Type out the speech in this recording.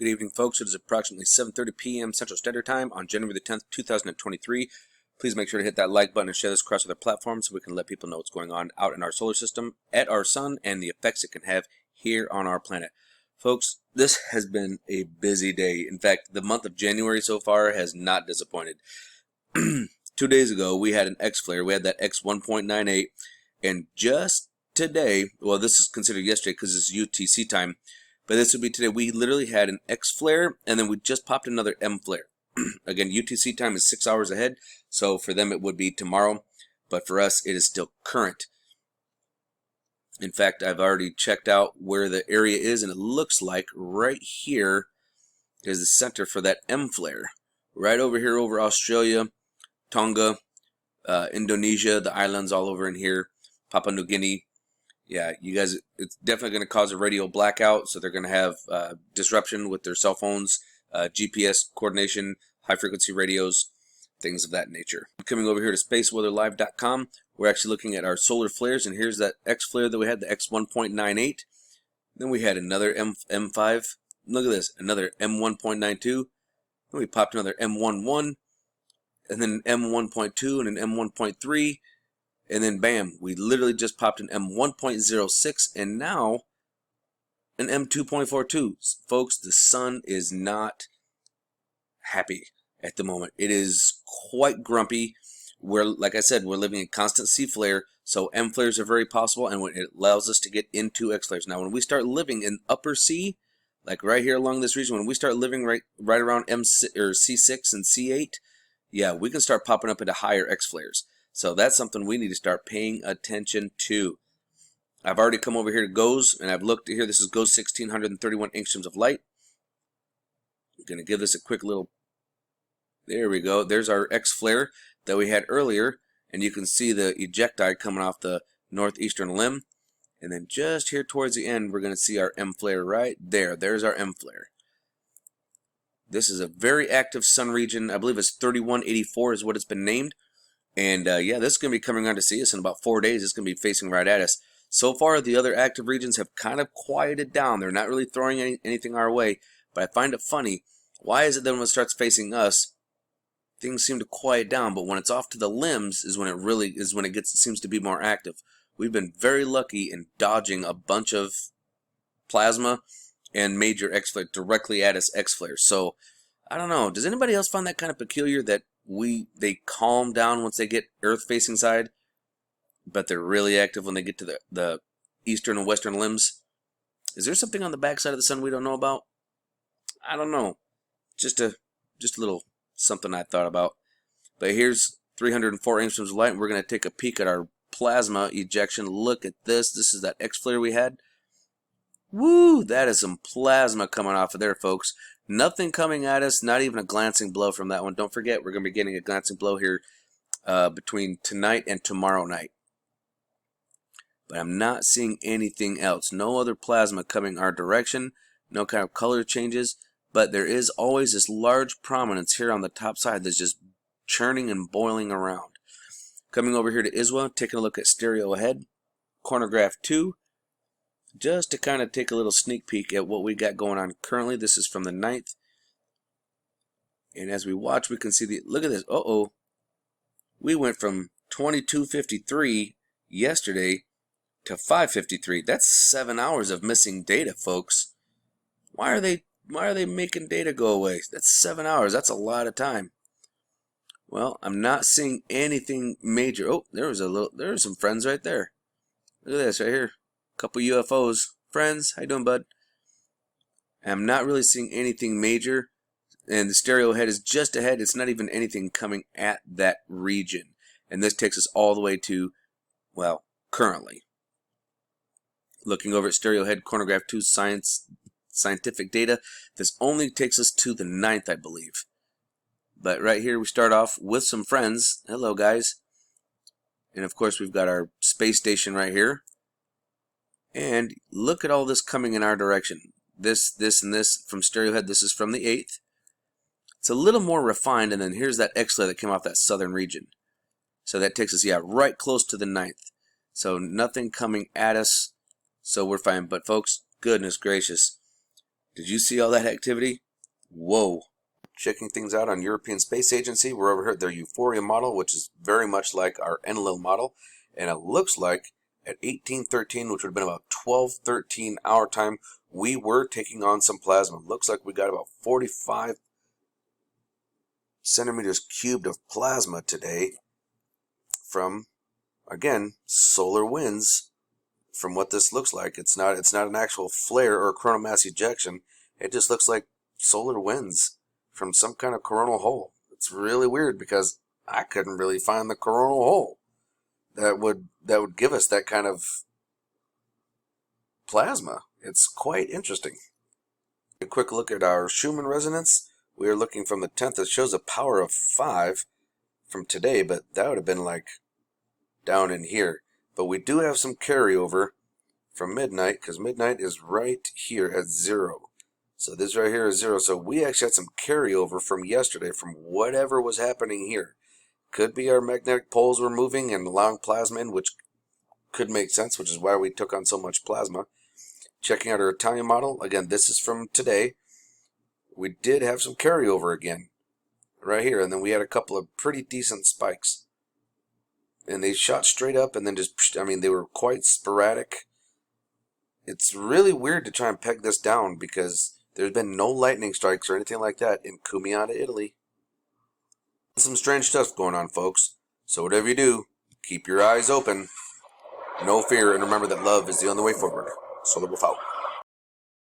Good evening, folks. It is approximately 7:30 p.m. Central Standard Time on January the 10th, 2023. Please make sure to hit that like button and share this across other platforms so we can let people know what's going on out in our solar system, at our sun, and the effects it can have here on our planet. Folks, this has been a busy day. In fact, the month of January so far has not disappointed. 2 days ago, we had an X-flare. We had that X 1.98, and just today, well, this is considered yesterday because it's UTC time, but this would be today. We literally had an X flare, and then we just popped another M flare. Again, UTC time is 6 hours ahead, so for them it would be tomorrow, but for us it is still current. In fact, I've already checked out where the area is, and it looks like right here is the center for that M flare. Right over here over Australia, Tonga, Indonesia, the islands all over in here, Papua New Guinea. Yeah, you guys, it's definitely going to cause a radio blackout, so they're going to have disruption with their cell phones, GPS coordination, high-frequency radios, things of that nature. Coming over here to spaceweatherlive.com, we're actually looking at our solar flares, and here's that X flare that we had, the X 1.98. Then we had another M5. Look at this, another M1.92. Then we popped another M11, and then M1.2, and an M1.3. And then bam, we literally just popped an M1.06 and now an M2.42. Folks, the sun is not happy at the moment. It is quite grumpy. Like I said, we're living in constant C flare, so M flares are very possible, and it allows us to get into X flares. Now, when we start living in upper C, like right here along this region, when we start living right around C6 and C8, yeah, we can start popping up into higher X flares. So that's something we need to start paying attention to. I've already come over here to GOES, and I've looked here. This is GOES 1631 angstroms of light. I'm going to give this a quick little, there we go. There's our X flare that we had earlier, and you can see the ejecti coming off the northeastern limb. And then just here towards the end, we're going to see our M flare right there. There's our M flare. This is a very active sun region. I believe it's 3184 is what it's been named. And yeah, this is going to be coming on to see us in about 4 days. It's going to be facing right at us. So far, the other active regions have kind of quieted down. They're not really throwing anything our way. But I find it funny. Why is it that when it starts facing us, things seem to quiet down, but when it's off to the limbs is when it seems to be more active. We've been very lucky in dodging a bunch of plasma and major X flares directly at us X flares. So I don't know. Does anybody else find that kind of peculiar that they calm down once they get Earth facing side, but they're really active when they get to the eastern and western limbs? Is there something on the backside of the sun we don't know about? I don't know. Just a little something I thought about. But here's 304 angstroms of light, and we're going to take a peek at our plasma ejection. Look at this. This is that X flare we had. Woo! That is some plasma coming off of there, folks. Nothing coming at us, not even a glancing blow from that one. Don't forget, we're going to be getting a glancing blow here between tonight and tomorrow night. But I'm not seeing anything else. No other plasma coming our direction. No kind of color changes. But there is always this large prominence here on the top side that's just churning and boiling around. Coming over here to ISWA, taking a look at stereo ahead. Corner graph 2. Just to kind of take a little sneak peek at what we got going on currently. This is from the 9th. And as we watch, we can see look at this. Uh-oh. We went from 2253 yesterday to 553. That's 7 hours of missing data, folks. Why are they making data go away? That's 7 hours. That's a lot of time. Well, I'm not seeing anything major. Oh, there's some friends right there. Look at this right here. Couple UFOs. Friends, how you doing, bud? I'm not really seeing anything major, and the stereo head is just ahead. It's not even anything coming at that region, and this takes us all the way to, well, currently. Looking over at stereo head, corner graph 2, scientific data. This only takes us to the 9th, I believe. But right here we start off with some friends. Hello, guys. And of course we've got our space station right here. And look at all this coming in our direction. This, and this from stereo head. This is from the 8th. It's a little more refined, and then here's that X flare that came off that southern region. So that takes us, yeah, right close to the 9th. So nothing coming at us, so we're fine. But folks, goodness gracious, Did you see all that activity? Whoa. Checking things out on European Space Agency. We're over here at their Euphoria model, which is very much like our Enlil model. And it looks like at 1813, which would have been about 12:13 our time, we were taking on some plasma. Looks like we got about 45 centimeters cubed of plasma today from, again, solar winds. From what this looks like, it's not an actual flare or coronal mass ejection. It just looks like solar winds from some kind of coronal hole. It's really weird because I couldn't really find the coronal hole that would give us that kind of plasma. It's quite interesting. A quick look at our Schumann resonance. We are looking from the 10th. It shows a power of 5 from today, but that would have been like down in here. But we do have some carryover from midnight, because midnight is right here at 0. So this right here is 0. So we actually had some carryover from yesterday, from whatever was happening here. Could be our magnetic poles were moving and allowing plasma in, which could make sense, which is why we took on so much plasma. Checking out our Italian model. Again, this is from today. We did have some carryover again, right here. And then we had a couple of pretty decent spikes. And they shot straight up and then just, I mean, they were quite sporadic. It's really weird to try and peg this down because there's been no lightning strikes or anything like that in Cumiata, Italy. Some strange stuff going on, folks. So whatever you do, keep your eyes open. No fear, and remember that love is the only way forward. Solo Bufao.